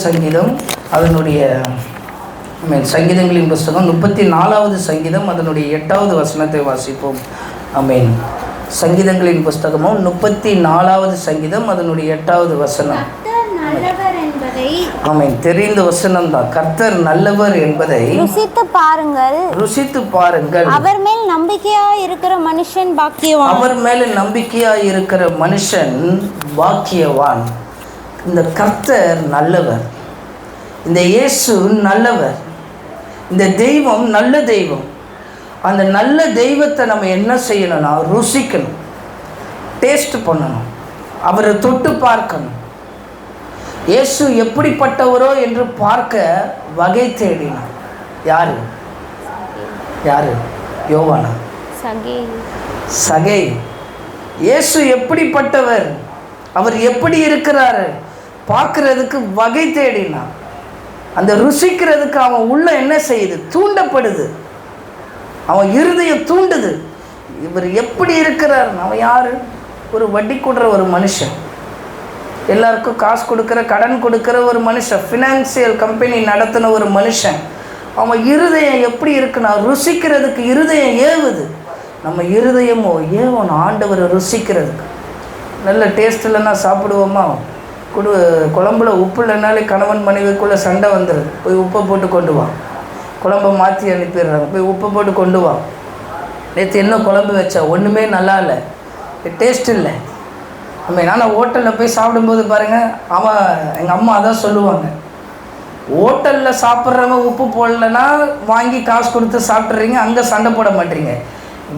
சங்கீதம் அதனுடைய சங்கீதங்களின் புஸ்தகம் 34வது சங்கீதம் அதனுடைய 8வது வசனத்தை வாசிப்போம். ஆமென். சங்கீதங்களின் புஸ்தகமும் 34வது சங்கீதம் அதனுடைய 8வது வசனம். ஆமென். தெரிந்த வசனம் தான். கர்த்தர் நல்லவர் என்பதை ருசித்து பாருங்கள். அவர் மேல் நம்பிக்கையாய் இருக்கிற மனுஷன் பாக்கியவான். இந்த கர்த்தர் நல்லவர், இந்த இயேசு நல்லவர், இந்த தெய்வம் நல்ல தெய்வம். அந்த நல்ல தெய்வத்தை நம்ம என்ன செய்யணும்னா ருசிக்கணும், டேஸ்ட் பண்ணணும், அவரை தொட்டு பார்க்கணும். இயேசு எப்படிப்பட்டவரோ என்று பார்க்க வகை தேடினார். யாரு? யோவானா? சகை. இயேசு எப்படிப்பட்டவர், அவர் எப்படி இருக்கிறாரு பார்க்கறதுக்கு வகை தேடினான். அந்த ருசிக்கிறதுக்கு அவன் உள்ள என்ன செய்யுது? தூண்டப்படுது. அவன் இருதயம் தூண்டுது. இவர் எப்படி இருக்கிறார்? அவன் யாரு? ஒரு வட்டி கொடுற ஒரு மனுஷன், எல்லாருக்கும் காசு கொடுக்குற, கடன் கொடுக்குற ஒரு மனுஷன், ஃபினான்சியல் கம்பெனி நடத்தின ஒரு மனுஷன். அவன் இருதயம் எப்படி இருக்குன்னா ருசிக்கிறதுக்கு இருதயம் ஏவுது. நம்ம இருதயமோ ஏவணும் ஆண்டவரை ருசிக்கிறதுக்கு. நல்ல டேஸ்ட் இல்லைன்னா சாப்பிடுவோமா? குழம்புல உப்பு இல்லைனாலே கணவன் மனைவிக்குள்ளே சண்டை வந்துடுது. போய் உப்பை போட்டு கொண்டு வா. குழம்பை மாற்றி அனுப்பிடுறாங்க. போய் உப்பை போட்டு கொண்டு வா. நேற்று என்ன குழம்பு வச்சா? ஒன்றுமே நல்லா இல்லை, டேஸ்ட் இல்லை. ஆனால் ஹோட்டலில் போய் சாப்பிடும்போது பாருங்கள், எங்கள் அம்மா அதான் சொல்லுவாங்க, ஹோட்டலில் சாப்பிட்றவங்க உப்பு போடலைன்னா வாங்கி காசு கொடுத்து சாப்பிட்றீங்க, அங்கே சண்டை போட மாட்டீங்க.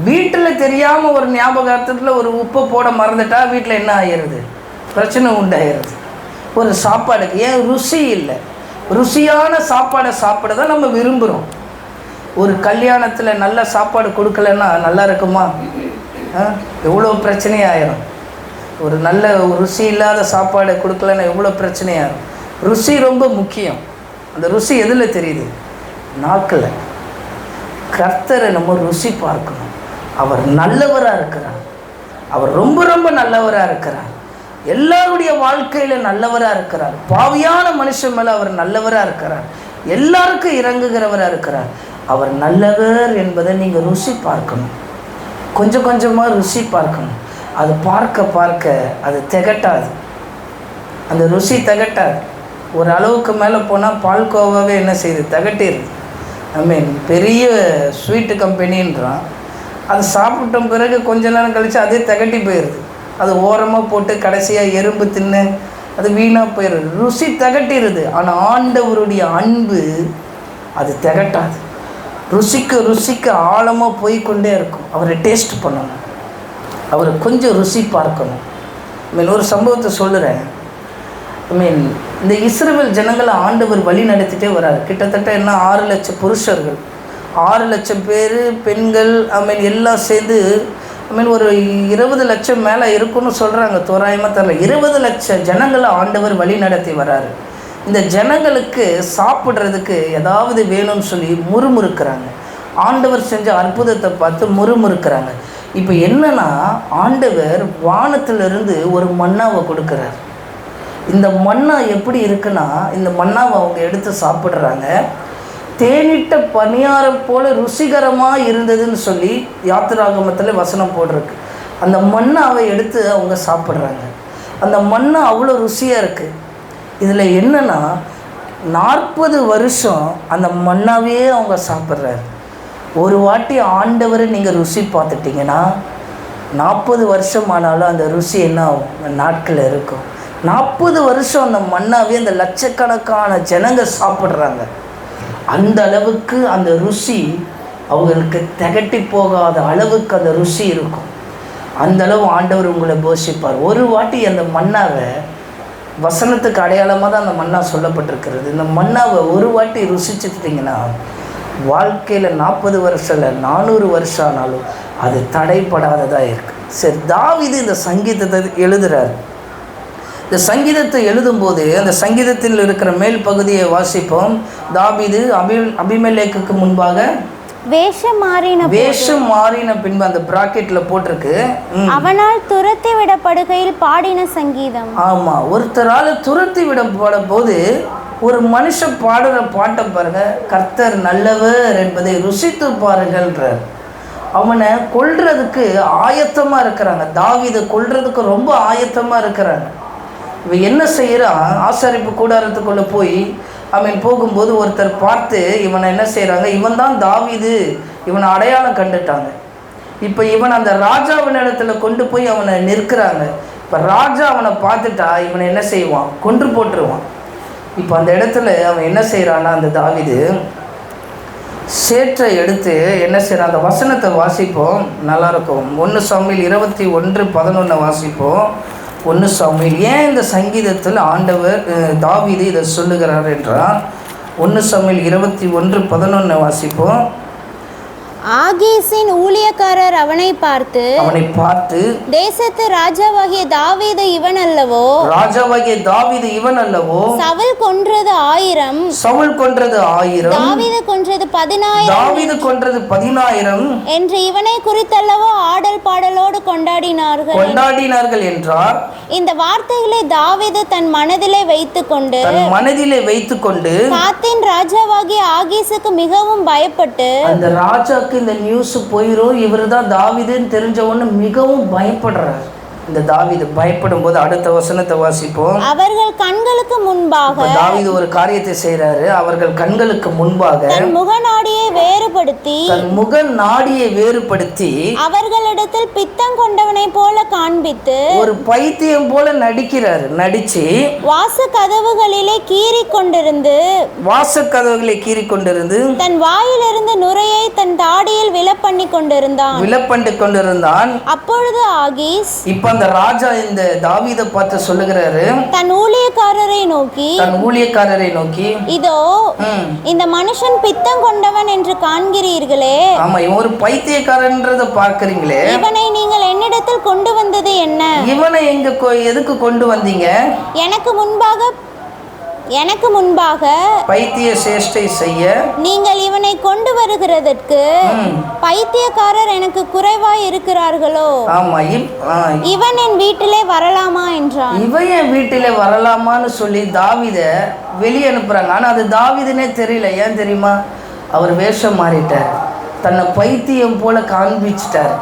வீட்டில் தெரியாமல் ஒரு ஞாபகத்தில் ஒரு உப்பை போட மறந்துட்டா வீட்டில் என்ன ஆகிடுது? பிரச்சனை உண்டாயிருது. ஒரு சாப்பாடுக்கு ஏன் ருசி இல்லை? ருசியான சாப்பாடை சாப்பிட தான் நம்ம விரும்புகிறோம். ஒரு கல்யாணத்தில் நல்ல சாப்பாடு கொடுக்கலன்னா நல்லா இருக்குமா? எவ்வளோ பிரச்சனையாயிரும். ஒரு நல்ல ருசி இல்லாத சாப்பாடு கொடுக்கலன்னா எவ்வளோ பிரச்சனையாகும். ருசி ரொம்ப முக்கியம். அந்த ருசி எதில் தெரியுது? நாக்கில். கர்த்தரை நம்ம ருசி பார்க்கணும். அவர் நல்லவராக இருக்கிறார். அவர் ரொம்ப ரொம்ப நல்லவராக இருக்கிறார். எல்லாருடைய வாழ்க்கையில் நல்லவராக இருக்கிறார். பாவியான மனுஷன் மேலே அவர் நல்லவராக இருக்கிறார். எல்லாருக்கும் இறங்குகிறவராக இருக்கிறார். அவர் நல்லவர் என்பதை நீங்கள் ருசி பார்க்கணும். கொஞ்சம் கொஞ்சமாக ருசி பார்க்கணும். அது பார்க்க அது திகட்டாது. அந்த ருசி திகட்டாது. ஒரு அளவுக்கு மேலே போனால் பால்கோவாவே என்ன செய்யுது? திகட்டிடுது. பெரிய ஸ்வீட்டு கம்பெனின்றான். அது சாப்பிட்ட பிறகு கொஞ்ச நேரம் கழித்து அதே திகட்டி போயிடுது. அது ஓரமாக போட்டு கடைசியாக எறும்பு தின்னு அது வீணாக போயிடுது. ருசி திகட்டிடுது. ஆனால் ஆண்டவருடைய அன்பு அது திகட்டாது. ருசிக்க ஆழமாக போய்கொண்டே இருக்கும். அவரை டேஸ்ட் பண்ணணும், அவரை கொஞ்சம் ருசி பார்க்கணும். ஒரு சம்பவத்தை சொல்லுறேன். இந்த இஸ்ரவேல் ஜனங்களை ஆண்டவர் வழி நடத்திட்டே வர்றாரு. கிட்டத்தட்ட என்ன 6 லட்சம் புருஷர்கள், 6 லட்சம் பேர் பெண்கள், எல்லாம் சேர்ந்து ஒரு 20 லட்சம் மேலே இருக்குன்னு சொல்கிறாங்க. தோராயமாக தெரியல. 20 லட்சம் ஜனங்களை ஆண்டவர் வழி நடத்தி வர்றாரு. இந்த ஜனங்களுக்கு சாப்பிட்றதுக்கு ஏதாவது வேணும்னு சொல்லி முறுமுறுக்கிறாங்க. ஆண்டவர் செஞ்ச அற்புதத்தை பார்த்து முறுமுறுக்கிறாங்க. இப்போ என்னன்னா, ஆண்டவர் வானத்திலிருந்து ஒரு மன்னாவை கொடுக்குறார். இந்த மன்னா எப்படி இருக்குன்னா, இந்த மன்னாவை அவங்க எடுத்து சாப்பிட்றாங்க. தேனிட்ட பணியாரம் போல ருசிகரமாக இருந்ததுன்னு சொல்லி யாத்திராகமத்தில் வசனம் போட்டிருக்கு. அந்த மன்னாவை எடுத்து அவங்க சாப்பிட்றாங்க. அந்த மன்னா அவ்வளோ ருசியாக இருக்குது. இதில் என்னென்னா 40 வருஷம் அந்த மன்னாவே அவங்க சாப்பிட்றாரு. ஒரு வாட்டி ஆண்டவரை நீங்கள் ருசி பார்த்துட்டிங்கன்னா 40 வருஷம் ஆனாலும் அந்த ருசி என்ன ஆகும்? நாட்கள் இருக்கும். 40 வருஷம் அந்த மன்னாவே அந்த லட்சக்கணக்கான ஜனங்க சாப்பிட்றாங்க. அந்த அளவுக்கு அந்த ருசி அவங்களுக்கு திகட்டி போகாத அளவுக்கு அந்த ருசி இருக்கும். அந்த அளவு ஆண்டவர் உங்களை போஷிப்பார். ஒரு வாட்டி அந்த மன்னாவை, வசனத்துக்கு அடையாளமாக தான் அந்த மன்னா சொல்லப்பட்டிருக்கிறது, இந்த மன்னாவை ஒரு வாட்டி ருசிச்சுட்டிங்கன்னா வாழ்க்கையில் 40 வருஷம் இல்லை 400 வருஷம் ஆனாலும் அது தடைப்படாததாக இருக்குது. சரி, தாவீது இந்த சங்கீதத்தை எழுதுகிறார். இந்த சங்கீதத்தை எழுதும்போது அந்த சங்கீதத்தில் இருக்கிற மேல் பகுதியை வாசிப்போம். தாவீது அபிமெலேக்குக்கு முன்பாக வேஷம் மாறின பின்பு அந்த பிராக்கெட்ல போட்டிருக்கு, அவனால் துரத்தி விடப்படுகையில் பாடின சங்கீதம். ஆமா, ஒருத்தரால துரத்தி விடப்பட போது ஒரு மனுஷன் பாடுற பாட்டை பாருங்க, கர்த்தர் நல்லவர் என்பதை ருசித்து பாருங்கள்ன்றார். அவனை கொல்றதுக்கு ஆயத்தமாக இருக்கிறாங்க. தாவீதை கொல்றதுக்கு ரொம்ப ஆயத்தமாக இருக்கிறாங்க. இவன் என்ன செய்கிறான், ஆசாரிப்பு கூடாரத்துக்குள்ளே போய் அவன் போகும்போது ஒருத்தர் பார்த்து இவனை என்ன செய்கிறாங்க, இவன் தான் தாவீது, இவனை அடையாளம் கண்டுட்டாங்க. இப்போ இவன் அந்த ராஜாவின் இடத்துல கொண்டு போய் அவனை நிற்கிறாங்க. இப்போ ராஜா அவனை பார்த்துட்டா இவனை என்ன செய்வான், கொன்று போட்டுருவான். இப்போ அந்த இடத்துல அவன் என்ன செய்கிறான்னா, அந்த தாவீது சேற்றை எடுத்து என்ன செய்கிறான், அந்த வசனத்தை வாசிப்போம், நல்லாயிருக்கும். 1 சாமுவேல் 21:11 வாசிப்போம். 1 சாமுவேல். ஏன் இந்த சங்கீதத்தில் ஆண்டவர் தாவீது இதை சொல்லுகிறார் என்றால், 1 சாமுவேல் 21:11 வாசிப்போம். ஆகீசின் ஊழியக்காரர் அவனை பார்த்து தேசத்து ராஜாவாகிய தாவீது இவன் அல்லவோ, சவுல் கொன்றது 1000, தாவீது கொன்றது 10,000 என்று இவனை குறித்தல்லவோ ஆடல் பாடலோடு கொண்டாடினார்கள் என்றார். இந்த வார்த்தைகளை தாவீது தன் மனதிலே வைத்துக்கொண்டு காத்தின் ராஜாவாகிய ஆகீசுக்கு மிகவும் பயப்பட்டு, அந்த ராஜாக்கு இந்த நியூஸ் போயிரும், இவர் தான் தாவீதுன்னு தெரிஞ்ச உடனே மிகவும் பயப்படுறார். இந்த தாவீது பயப்படும் போது அடுத்த வசனத்தை வாசிப்போம். அவர்கள் கண்களுக்கு முன்பாக, தாவீது ஒரு காரியத்தை செய்றாரு. அவர்கள் கண்களுக்கு முன்பாக தன் முகநாடியை வேறுபடுத்தி அவர்களிடத்தில் பித்தம் கொண்டவனை போல காண்பித்து, ஒரு பைத்தியம் போல நடிச்சு வாசக்கதவுகளிலே கீறி கொண்டிருந்து தன் வாயிலிருந்து நுரையை தன் தாடியில் விலப்பண்ணி கொண்டிருந்தான். அப்பொழுது ஆகீஸ், இப்ப அந்த ராஜா இந்த தாவீதை பார்த்து சொல்லுகிறாரு, தன் ஊழியக்காரரை நோக்கி இதோ இந்த மனுஷன் பித்தம் கொண்டவன் என்று காண்கிறீர்களே, ஆமா இவன் ஒரு பைத்தியக்காரன்றத பார்க்கறீங்களே, இவனை நீங்கள் என்னிடத்தில் கொண்டு வந்தது என்ன? இவனை எதுக்கு கொண்டு வந்தீங்க? எனக்கு முன்பாக பைத்திய சேஷ்டை செய்ய நீங்கள் இவனை கொண்டு வருகிறதற்கு பைத்தியக்காரர் எனக்கு குறைவாய் இருக்கிறார்களோ? ஆமா, இவன் என் வீட்டிலே வரலாமா என்றான். இவன் என் வீட்டிலே வரலாமான்னு சொல்லி தாவீதை வெளியே அனுப்புறாங்க. ஆனா அது தாவீதுனே தெரியல. ஏன் தெரியுமா? அவர் வேஷம் மாறிட்டார். தன்னை பைத்தியம் போல காண்பிச்சிட்டார்.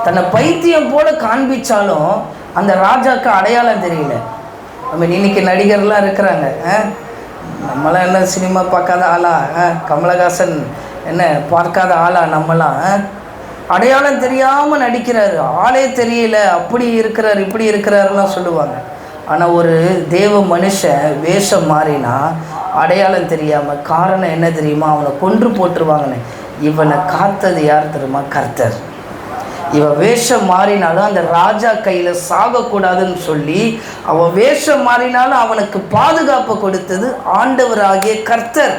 தன்னை பைத்தியம் போல காண்பிச்சாலும் அந்த ராஜாக்கு அடையாளம் தெரியல. இன்னைக்கு நடிகர்லாம் இருக்கிறாங்க. நம்மளாம் என்ன சினிமா பார்க்காத ஆளா? கமலஹாசன் என்ன பார்க்காத ஆளா? நம்மளாம் அடையாளம் தெரியாமல் நடிக்கிறாரு. ஆளே தெரியல, அப்படி இருக்கிறார் இப்படி இருக்கிறாருலாம் சொல்லுவாங்க. ஆனால் ஒரு தேவ மனுஷன் வேஷம் மாறினா அடையாளம் தெரியாமல், காரணம் என்ன தெரியுமா? அவனை கொன்று போட்டுருவாங்கன்னு. இவனை காத்தது யார் தெரியுமா? கர்த்தர். இவன் வேஷம் மாறினாலும் அந்த ராஜா கையில் சாகக்கூடாதுன்னு சொல்லி அவன் வேஷம் மாறினாலும் அவனுக்கு பாதுகாப்பு கொடுத்தது ஆண்டவராகிய கர்த்தர்.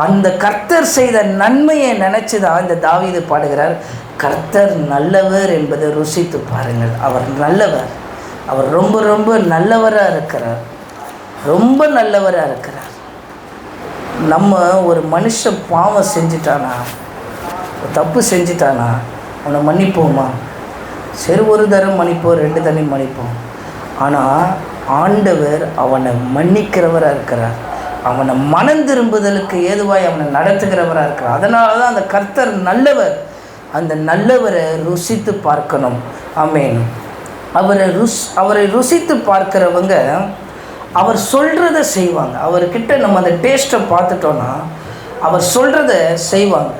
அந்த கர்த்தர் செய்த நன்மையை நினைச்சுதான் இந்த தாவீது பாடுகிறார், கர்த்தர் நல்லவர் என்பதை ருசித்து பாருங்கள். அவர் நல்லவர். அவர் ரொம்ப ரொம்ப நல்லவராக இருக்கிறார். ரொம்ப நல்லவராக இருக்கிறார். நம்ம ஒரு மனுஷன் பாவம் செஞ்சிட்டானா, தப்பு செஞ்சிட்டானா, அவனை மன்னிப்போமா? சரி, ஒரு தரம் மன்னிப்போம், 2 தரம் மன்னிப்போம். ஆனால் ஆண்டவர் அவனை மன்னிக்கிறவராக இருக்கிறார். அவனை மனம் திரும்புதலுக்கு ஏதுவாய் அவனை நடத்துகிறவராக இருக்கிறார். அதனால தான் அந்த கர்த்தர் நல்லவர். அந்த நல்லவரை ருசித்து பார்க்கணும். ஆமென். அவரை ருசித்து பார்க்கிறவங்க அவர் சொல்கிறத செய்வாங்க. அவர்கிட்ட நம்ம அந்த டேஸ்ட்டை பார்த்துட்டோன்னா அவர் சொல்கிறத செய்வாங்க.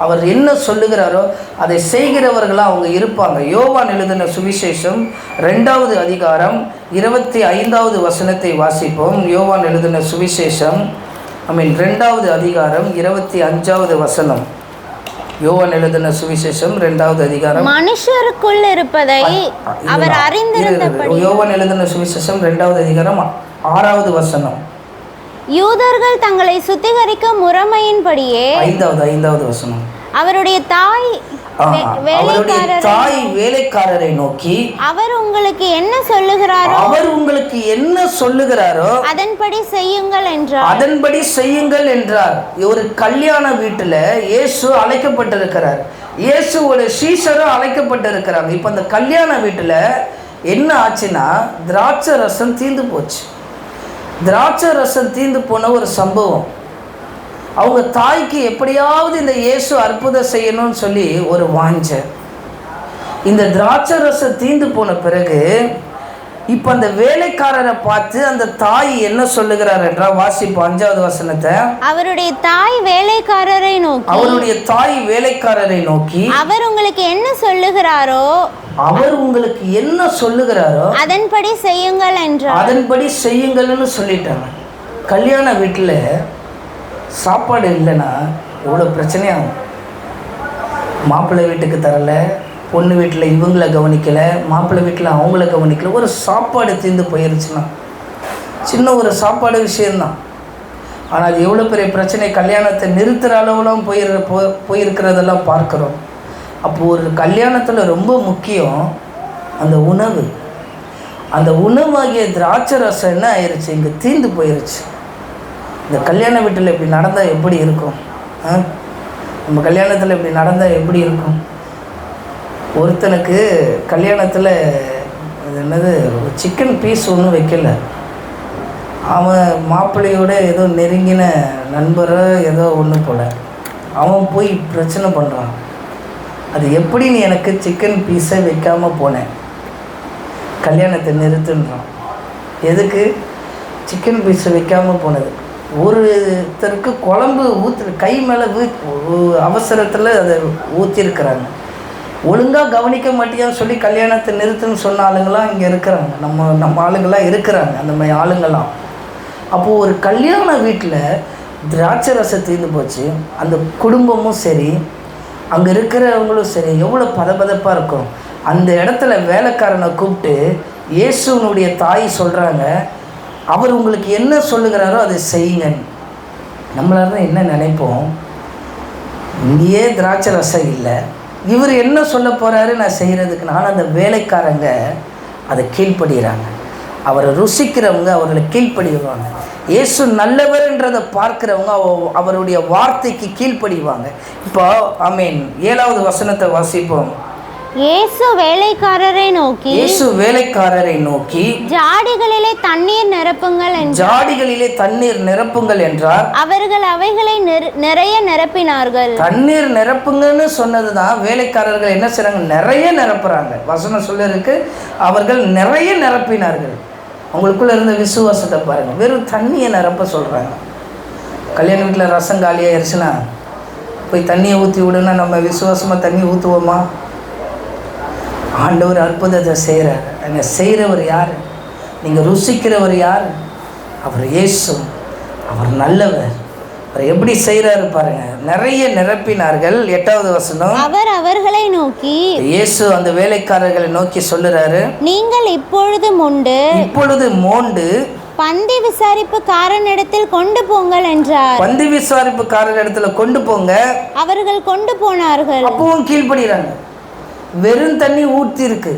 அவர் என்ன சொல்லுகிறாரோ அதை செய்கிறவர்களாக அவங்க இருப்பாங்க. யோவான் எழுதின சுவிசேஷம் 2வது அதிகாரம் 25வது வசனத்தை வாசிப்போம். யோவான் எழுதின சுவிசேஷம் 2வது அதிகாரம் 25வது வசனம். யோவான் எழுதின சுவிசேஷம் 2வது அதிகாரம். மனுஷருக்குள் இருப்பதை அவர் அறிந்திருந்தபடி. யோவான் எழுதின சுவிசேஷம் 2வது அதிகாரம் 6வது வசனம். யூதர்கள் தங்களை சுத்திகரிக்க முறைமையின்படியே. 5வது வசனம். அவருடைய தாய் வேலைக்காரரை நோக்கி அவர் உங்களுக்கு என்ன சொல்லுகிறாரோ அதன்படி செய்யுங்கள் என்றார். ஒரு கல்யாண வீட்டுல இயேசு அழைக்கப்பட்டிருக்கிறார். இயேசுவோட சீஷரும் அழைக்கப்பட்டிருக்கிறாங்க. இப்ப அந்த கல்யாண வீட்டுல என்ன ஆச்சுன்னா, திராட்சை ரசம் தீர்ந்து போச்சு. திராட்சை ரசம் தீர்ந்து போன ஒரு சம்பவம். அவங்க தாய்க்கு எப்படியாவது இந்த இயேசு அற்புதம் செய்யணும்னு சொல்லி ஒரு வாஞ்சை. இந்த திராட்சை ரசம் தீர்ந்து போன பிறகு இப்போ அந்த வேலைக்காரரை பார்த்து அந்த தாய் என்ன சொல்லுகிறார் என்றால், வாசிப்போம் 5வது வசனத்தை. அவருடைய தாய் வேலைக்காரரை நோக்கி அவர் உங்களுக்கு என்ன சொல்லுகிறாரோ அதன்படி செய்யுங்கள் என்றார். அதன்படி செய்யுங்கள்னு சொல்லிட்டாங்க. கல்யாண வீட்டில் சாப்பாடு இல்லைன்னா எவ்வளோ பிரச்சனையாகும். மாப்பிள்ளை வீட்டுக்கு தரலை, பொண்ணு வீட்டில் இவங்கள கவனிக்கலை, மாப்பிள்ளை வீட்டில் அவங்கள கவனிக்கலை. ஒரு சாப்பாடு தீர்ந்து போயிருச்சுன்னா சின்ன ஒரு சாப்பாடு விஷயந்தான். ஆனால் அது எவ்வளோ பெரிய பிரச்சனை, கல்யாணத்தை நிறுத்துகிற அளவுலாம் போயிருக்கிறதெல்லாம் பார்க்குறோம். அப்போது ஒரு கல்யாணத்தில் ரொம்ப முக்கியம் அந்த உணவு. அந்த உணவாகிய திராட்சை ரசம் என்ன ஆயிடுச்சு, இங்கே தீர்ந்து போயிருச்சு. இந்த கல்யாண வீட்டில் இப்படி நடந்தால் எப்படி இருக்கும்? நம்ம கல்யாணத்தில் இப்படி நடந்தால் எப்படி இருக்கும்? ஒருத்தனுக்கு கல்யாணத்தில் என்னது சிக்கன் பீஸ் ஒன்றும் வைக்கல. அவன் மாப்பிள்ளையோட ஏதோ நெருங்கின நண்பரோ ஏதோ ஒன்று போல் அவன் போய் பிரச்சனை பண்ணுறான். அது எப்படி நீ எனக்கு சிக்கன் பீஸை வைக்காமல் போனேன், கல்யாணத்தை நிறுத்துன்றான். எதுக்கு சிக்கன் பீஸை வைக்காமல் போனது? ஒருத்தருக்கு குழம்பு கை மேலே அவசரத்தில் அதை ஊற்றிருக்கிறாங்க. ஒழுங்காக கவனிக்க மாட்டியான்னு சொல்லி கல்யாணத்தை நிறுத்துன்னு சொன்ன ஆளுங்களாம் இங்கே இருக்கிறாங்க. நம்ம ஆளுங்களாம் இருக்கிறாங்க, அந்த மாதிரி ஆளுங்களாம். அப்போது ஒரு கல்யாண வீட்டில் திராட்சை ரசம் தீர்ந்து போச்சு. அந்த குடும்பமும் சரி, அங்கே இருக்கிறவங்களும் சரி, எவ்வளோ பதபதப்பாக இருக்கும். அந்த இடத்துல வேலைக்காரனை கூப்பிட்டு இயேசுனுடைய தாய் சொல்கிறாங்க, அவர் உங்களுக்கு என்ன சொல்லுகிறாரோ அதை செய்யுங்க. நம்மளால என்ன நினைப்போம், இங்கேயே திராட்சை ரசம் இல்லை, இவர் என்ன சொல்ல போகிறாரு நான் செய்கிறதுக்கு. நான் அந்த வேலைக்காரங்க அதை கீழ்ப்படுகிறாங்க. அவரை ருசிக்கிறவங்க அவர்களை கீழ்ப்படிவாங்க. இயேசு நல்லவர்ன்றதை பார்க்குறவங்க அவருடைய வார்த்தைக்கு கீழ்ப்படிவாங்க. இப்போ ஆமீன். 7வது வசனத்தை வாசிப்போம். இயேசு வேலைக்காரரை நோக்கி ஜாடிகளிலே தண்ணீர் நிரப்புங்கள் என்றார். அவர்கள் அவைகளை நிறைய நிரப்பினார்கள். தண்ணீர் நிரப்புங்கன்னு சொன்னதுதான் வேலைக்காரர்கள் என்ன செய்றாங்க, நிறைய நிரப்புறாங்க. வசனம் சொல்லிருக்கு, அவர்கள் நிறைய நிரப்பினார்கள். அவங்களுக்குள்ள இருந்த விசுவாசத்தை பாருங்க. வெறும் தண்ணியை நிரப்ப சொல்றாங்க. கல்யாண வீட்டில் ரசம் காலியாயிருச்சுன்னா போய் தண்ணியை ஊற்றி விடுன்னா நம்ம விசுவாசமா தண்ணி ஊற்றுவோமா? ஆண்டவர் அற்புதத்தை செய்கிறார். அங்கே செய்கிறவர் யார்? நீங்கள் ருசிக்கிறவர் யார்? அவர் இயேசு. அவர் நல்லவர். அவர் எப்படி செய்கிறாரு பாருங்க. நிறைய நிரப்பினார்கள். 8வது வசனம். அவர் அவர்களை நோக்கி, இயேசு அந்த வேலைக்காரர்களை நோக்கி சொல்லுறாரு, நீங்கள் இப்பொழுது மோண்டு பந்தி விசாரிப்புக்காரனிடத்தில் கொண்டு போங்கள் என்றார். பந்தி விசாரிப்புக்காரனிடத்துல கொண்டு போங்க. அவர்கள் கொண்டு போனார்கள். அப்பவும் கீழ்ப்படுகிறாங்க. வெறும் தண்ணி ஊற்றி இருக்கு.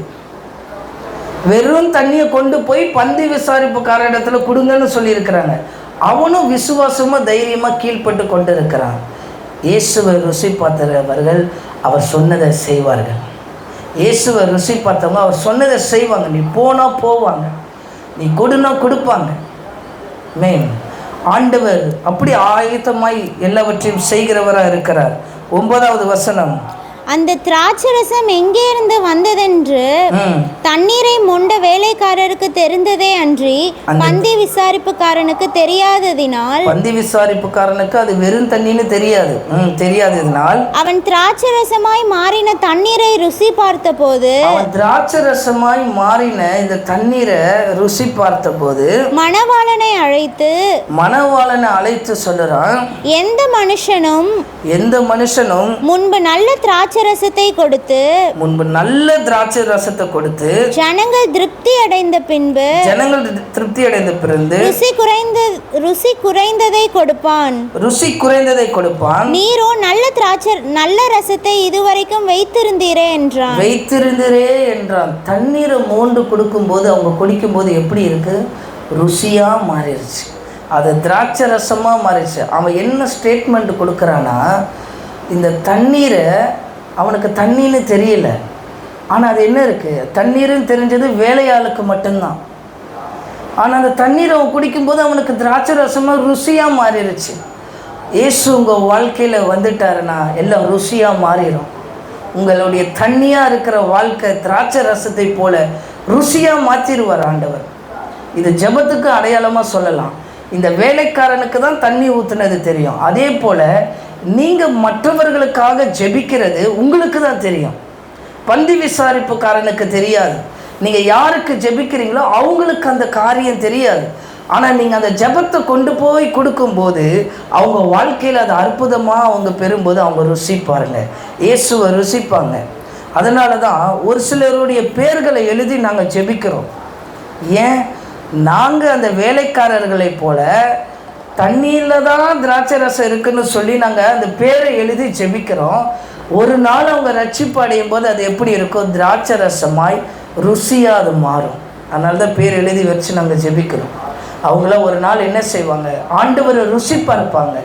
வெறும் தண்ணியை கொண்டு போய் பந்தி விசாரிப்புக்காரனிடத்துல கொடுங்கன்னு சொல்லியிருக்கிறாங்க. அவனும் விசுவாசமா தைரியமா கீழ்பட்டு கொண்டு இருக்கிறான். இயேசுவை ருசி பார்த்தவர்கள் அவர் சொன்னதை செய்வார்கள். இயேசுவை ருசி பார்த்தவங்க அவர் சொன்னதை செய்வாங்க. நீ போனா போவாங்க, நீ கொடுனா கொடுப்பாங்க. மேன் ஆண்டவர் அப்படி ஆயத்தமாய் எல்லாவற்றையும் செய்கிறவராக இருக்கிறார். 9வது வசனம். அந்த திராட்சரசம் எங்கே இருந்து வந்ததென்று தண்ணீரை மொண்ட வேலைக்காரருக்கு தெரிந்ததே அன்றி பந்தி விசாரிப்புக்காரனுக்கு தெரியாததினால், பந்தி விசாரிப்புக்காரனுக்கு அது வெறும் தண்ணின்னு தெரியாததினால் அவன் திராட்சரசமாய் மாறின தண்ணீரை ருசி பார்த்தபோது, அவன் திராட்சரசமாய் மாறின இந்த தண்ணீரை ருசி பார்த்தபோது மணவாளனை அழைத்து சொல்லுறான், எந்த மனுஷனும் முன்பு நல்ல திராட்சை ரசத்தை கொடுத்து ஜனங்கள் திருப்தி அடைந்த பின்பு ருசி குறைந்ததை கொடுப்பான். நீரோ நல்ல ரசத்தை இதுவரைக்கும் வைத்திருந்தீரே என்றான். தண்ணீரை மோண்டு கொடுக்கும்போது அவங்க குடிக்கும்போது எப்படி இருக்கு, ருசியா மாறிடுச்சு. அது திராட்சை ரசமா மாறிடுச்சு. அவன் என்ன ஸ்டேட்மெண்ட் கொடுக்குறான்னா, இந்த தண்ணீரை அவனுக்கு தண்ணின்னு தெரியல, ஆனால் அது என்ன இருக்குது, தண்ணீர்னு தெரிஞ்சது வேலையாளுக்கு மட்டும்தான். ஆனால் அந்த தண்ணீரை அவன் குடிக்கும்போது அவனுக்கு திராட்சை ரசமாக ருசியாக மாறிடுச்சு. இயேசு உங்கள் வாழ்க்கையில் வந்துட்டாருன்னா எல்லாம் ருசியாக மாறிடும். உங்களுடைய தண்ணியாக இருக்கிற வாழ்க்கை திராட்சை ரசத்தை போல ருசியாக மாற்றிடுவார் ஆண்டவர். இது ஜெபத்துக்கு அடையாளமாக சொல்லலாம். இந்த வேலைக்காரனுக்கு தான் தண்ணி ஊற்றுனது தெரியும். அதே போல் நீங்கள் மற்றவர்களுக்காக ஜெபிக்கிறது உங்களுக்கு தான் தெரியும். பந்தி விசாரிப்புக்காரனுக்கு தெரியாது. நீங்கள் யாருக்கு ஜெபிக்கிறீங்களோ அவங்களுக்கு அந்த காரியம் தெரியாது. ஆனால் நீங்கள் அந்த ஜெபத்தை கொண்டு போய் கொடுக்கும்போது அவங்க வாழ்க்கையில் அது அற்புதமாக அவங்க பெறும்போது அவங்க ருசிப்பாருங்க, இயேசுவை ருசிப்பாங்க. அதனால தான் ஒரு சிலருடைய பேர்களை எழுதி நாங்கள் ஜெபிக்கிறோம். ஏன்? நாங்கள் அந்த வேலைக்காரர்களை போல தண்ணியில் தான் திராட்சை ரசம் இருக்குன்னு சொல்லி நாங்கள் அந்த பேரை எழுதி ஜெபிக்கிறோம். ஒரு நாள் அவங்க ரட்சிப்பு அடையும் போது அது எப்படி இருக்கும்? திராட்சை ரசமாய் ருசியாக அது மாறும். அதனால தான் பேர் எழுதி வச்சு நாங்கள் ஜெபிக்கிறோம். அவங்கள ஒரு நாள் என்ன செய்வாங்க? ஆண்டவரை ருசி பார்ப்பாங்க.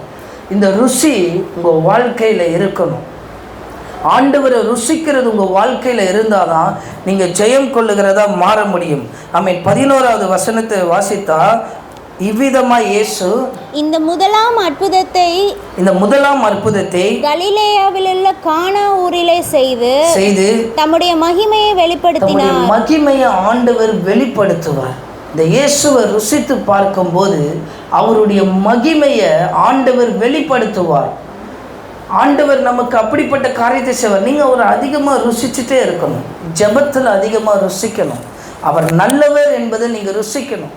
இந்த ருசி உங்கள் வாழ்க்கையில் இருக்கணும். ஆண்டவரை ருசிக்கிறது உங்கள் வாழ்க்கையில் இருந்தால் தான் நீங்கள் ஜெயம் கொள்ளுகிறதா மாற முடியும். ஆமென். 11வது வசனத்தை வாசித்தா இவ்விதமாக இயேசு இந்த முதலாம் அற்புதத்தை கலிலேயாவில் உள்ள கானா ஊரிலே செய்து தம்முடைய மகிமையை வெளிப்படுத்தினார். மகிமையை ஆண்டவர் வெளிப்படுத்துவார். இந்த இயேசுவை ருசித்து பார்க்கும்போது அவருடைய மகிமையை ஆண்டவர் வெளிப்படுத்துவார். ஆண்டவர் நமக்கு அப்படிப்பட்ட காரியத்தை செய்வார். நீங்கள் ஒரு அதிகமாக ருசிச்சுட்டே இருக்கணும். ஜெபத்தில் அதிகமாக ருசிக்கணும். அவர் நல்லவர் என்பதை நீங்கள் ருசிக்கணும்.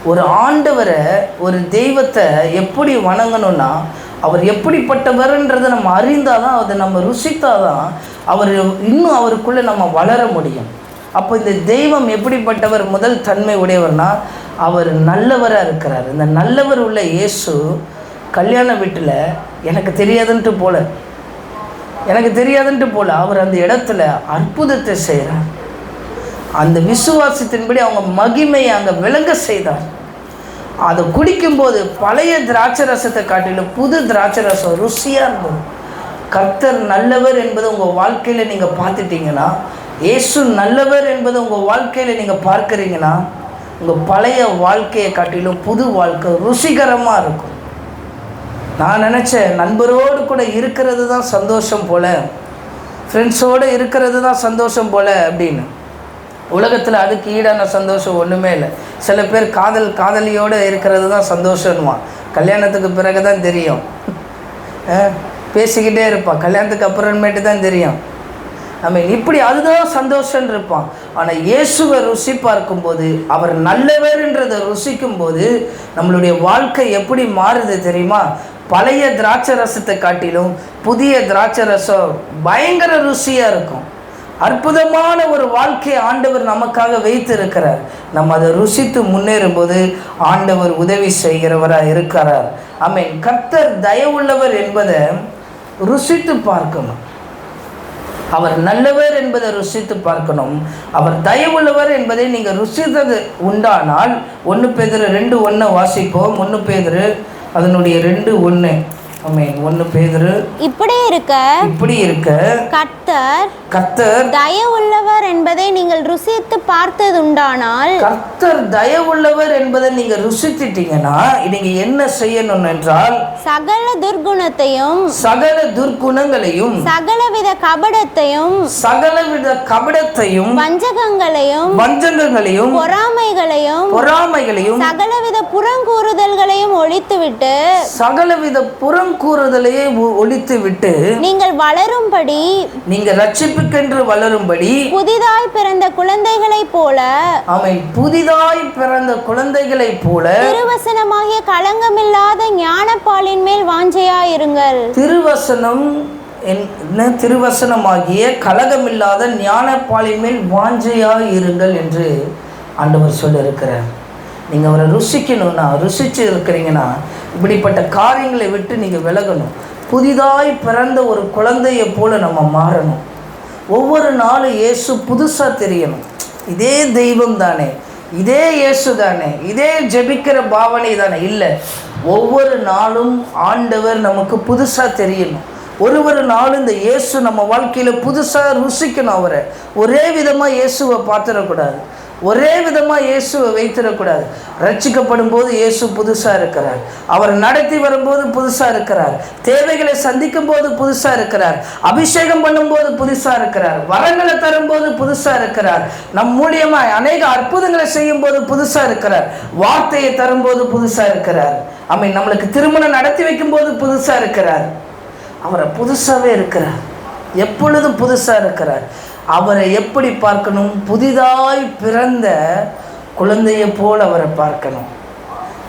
ஒரு ஆண்டவரை, ஒரு தெய்வத்தை எப்படி வணங்கணும்னா அவர் எப்படிப்பட்டவர்ன்றதை நம்ம அறிந்தால் தான், அதை நம்ம ருசித்தால் தான் அவர் இன்னும் அவருக்குள்ளே நம்ம வளர முடியும். அப்போ இந்த தெய்வம் எப்படிப்பட்டவர்? முதல் தன்மை உடையவர்னா அவர் நல்லவராக இருக்கிறார். இந்த நல்லவர் உள்ள இயேசு கல்யாண வீட்டில் எனக்கு தெரியாதுன்ட்டு போல அவர் அந்த இடத்துல அற்புதத்தை செய்கிறார். அந்த விசுவாசத்தின்படி அவங்க மகிமையை அங்கே விளங்க செய்தார். அதை குடிக்கும்போது பழைய திராட்சை ரசத்தை காட்டிலும் புது திராட்சை ரசம் ருசியாக இருந்தது. கர்த்தர் நல்லவர் என்பதை உங்கள் வாழ்க்கையில் நீங்கள் பார்த்துட்டிங்கன்னா, இயேசு நல்லவர் என்பதை உங்கள் வாழ்க்கையில் நீங்கள் பார்க்குறீங்கன்னா, உங்கள் பழைய வாழ்க்கையை காட்டிலும் புது வாழ்க்கை ருசிகரமாக இருக்கும். நான் நினச்சேன் நண்பரோடு கூட இருக்கிறது தான் சந்தோஷம் போல், ஃப்ரெண்ட்ஸோடு இருக்கிறது தான் சந்தோஷம் போல் அப்படின்னு. உலகத்தில் அதுக்கு ஈடான சந்தோஷம் ஒன்றுமே இல்லை. சில பேர் காதலியோடு இருக்கிறது தான் சந்தோஷம்வான். கல்யாணத்துக்கு பிறகு தான் தெரியும். பேசிக்கிட்டே இருப்பான், கல்யாணத்துக்கு அப்புறமேட்டு தான் தெரியும். இப்படி அதுதான் சந்தோஷம் இருப்பான். ஆனால் இயேசுவை ருசி பார்க்கும்போது, அவர் நல்லவர்ன்றதை ருசிக்கும்போது நம்மளுடைய வாழ்க்கை எப்படி மாறுது தெரியுமா? பழைய திராட்சை ரசத்தை காட்டிலும் புதிய திராட்சை ரசம் பயங்கர ருசியாக இருக்கும். அற்புதமான ஒரு வாழ்க்கையை ஆண்டவர் நமக்காக வைத்திருக்கிறார். நம்ம அதை ருசித்து முன்னேறும்போது ஆண்டவர் உதவி செய்கிறவராக இருக்கிறார். ஆமென். கர்த்தர் தயவுள்ளவர் என்பதை ருசித்து பார்க்கணும். அவர் நல்லவர் என்பதை ருசித்து பார்க்கணும். அவர் தயவுள்ளவர் என்பதை நீங்கள் ருசித்தது உண்டானால் 1 பேதுரு 2:1 வாசிப்போம். 1 பேதுரு அதனுடைய 2:1. ஆமென். 1 பேதுரு இப்படி இருக்க கர்த்தர் தயவுள்ளவர் என்பதை நீங்கள் ருசித்து பார்த்ததுண்டானால், கர்த்தர் தயவுள்ளவர் என்பதை நீங்க ருசித்துட்டீங்கன்னா நீங்க என்ன செய்யணும் என்றால், சகல துர்குணத்தையும் சகலவித கபடத்தையும் வஞ்சகங்களையும் பொறாமைகளையும் சகலவித புறங்கூறுதல்களையும் ஒழித்துவிட்டு நீங்கள் வளரும்படி, நீங்கள் ரட்சிப்புக்கென்று வளரும்படி புதிதாய் பிறந்த குழந்தைகளைப் போல, புதிதாய் பிறந்த குழந்தைகளைப் போல திருவசனமாகிய களங்கமில்லாத ஞானப்பாலின் மேல் வாஞ்சையாயிருங்கள். திருவசனமாகிய கலகமில்லாத ஞானப்பாலின் மேல் வாஞ்சையாயிருங்கள் என்று ஆண்டவர் சொல்லியிருக்கிறார். நீங்கள் அவரை ருசிக்கணும்னா, ருசிச்சு இருக்கிறீங்கன்னா இப்படிப்பட்ட காரியங்களை விட்டு நீங்கள் விலகணும். புதிதாய் பிறந்த ஒரு குழந்தையை போல நம்ம மாறணும். ஒவ்வொரு நாளும் இயேசு புதுசாக தெரியணும். இதே தெய்வம் தானே, இதே இயேசு தானே, இதே ஜெபிக்கிற பாவனை தானே? இல்லை, ஒவ்வொரு நாளும் ஆண்டவர் நமக்கு புதுசாக தெரியணும். ஒரு நாளும் இந்த இயேசு நம்ம வாழ்க்கையில் புதுசாக ருசிக்கணும். அவரை ஒரே விதமாக இயேசுவை பார்த்துடக்கூடாது. ஒரே விதமாக இயேசுவை வைத்திடக்கூடாது. ரட்சிக்கப்படும் போது இயேசு புதுசாக இருக்கிறார், அவர் நடத்தி வரும்போது புதுசாக இருக்கிறார், தேவைகளை சந்திக்கும் போது புதுசாக இருக்கிறார், அபிஷேகம் பண்ணும்போது புதுசாக இருக்கிறார், வரங்களை தரும்போது புதுசாக இருக்கிறார், நம் மூலியமாய் அநேக அற்புதங்களை செய்யும் போது புதுசாக இருக்கிறார், வார்த்தையை தரும்போது புதுசாக இருக்கிறார், ஆமென், நம்மளுக்கு திருமணம் நடத்தி வைக்கும் போது புதுசாக இருக்கிறார். அவரை புதுசாகவே இருக்கிறார், எப்பொழுதும் புதுசாக இருக்கிறார். அவரை எப்படி பார்க்கணும்? புதிதாய் பிறந்த குழந்தையை போல் அவரை பார்க்கணும்.